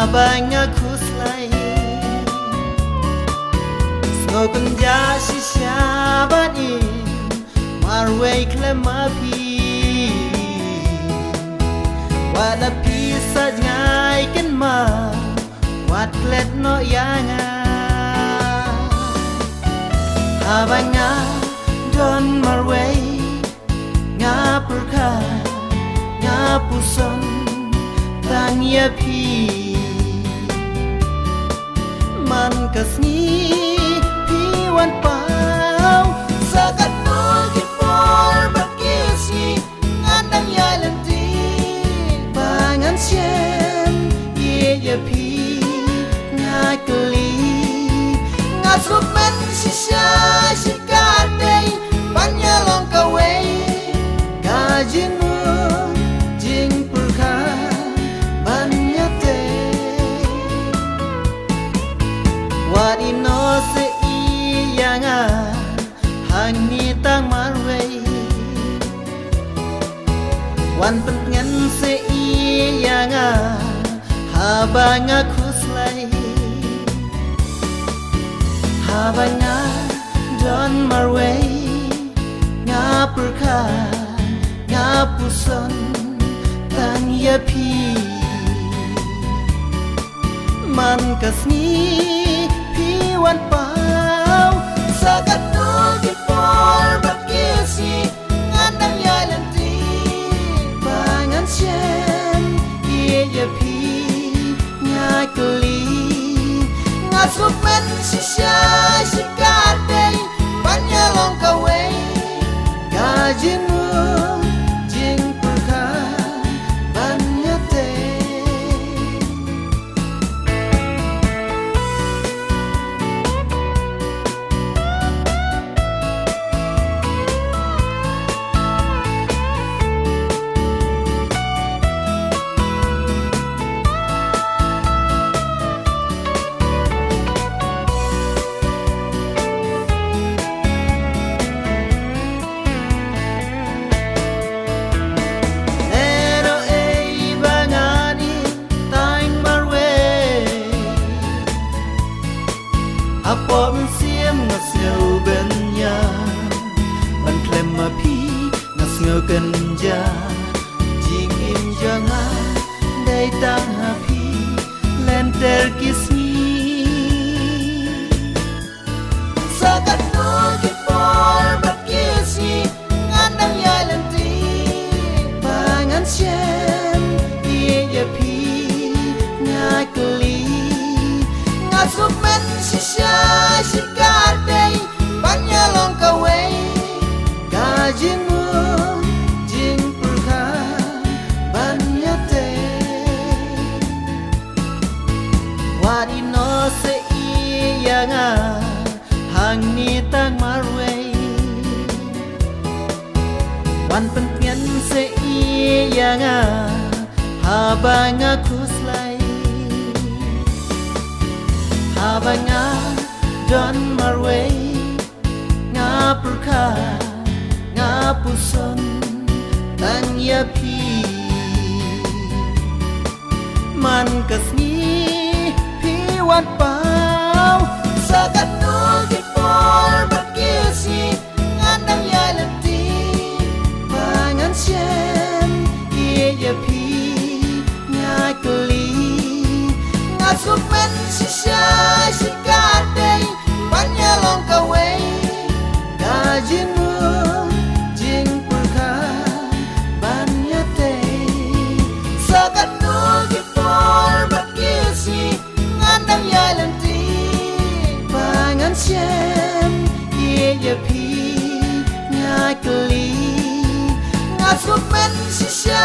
habang aku selai Snogun jasi syabanin Marway klemapi Wala pisad ngay kan ma Wat klet no yanga Habang nga don marway Nga perka Nga puson Tang yapi Man kasni Piwan pau Sakat no kipor Bakisni Ngandang yalan di Bangan sien Ye yapi Nga keli Nga trupen sisya Sikadei Panyalong kawai Kajinu Jing perka Banyate Wadi no se iyanga Hangi tang marway Wan pengen se iyanga Habang aku selai Habang nga don marway Nga perka Nga puson Tang yapi Man kasni Piwan pau Sakat no kipor Bakisi Ngandang yalan di Bangan sien Ye yapi Nga keli Nga trupen sisya Sikadei Panyalong kawai Gajimu Jing perka Banyate Apom siam ngas ngau ben ya Ban klem ma pi ngas ngau ken ja Jing im janga Dai tang hapi Lenter kisni Sakat no kipor Bakisi Ngandang yalan di Bangan sien Ye yapi Nga keli Nga trupen sisya Sikadei Panyalong kawai Gajimu Jing perka Banyate Wadi no se iyanga Hang ni tang marway Wan pengen se iyanga Habang aku selai Habang nga don marway Nga perka Nga puson Tang yapi Man kasni Piwan pau Sakat no kipor Bakisi Ngandang yalan di Bangan sien Ye yapi Nga keli Nga trupen sisya Sikadei Panyalong kawai Gajimu Jing perka Banyate Sakat no kipor Bakisi Ngandang yalan di Bangan sien Ye yapi Nga keli Nga trupen sisya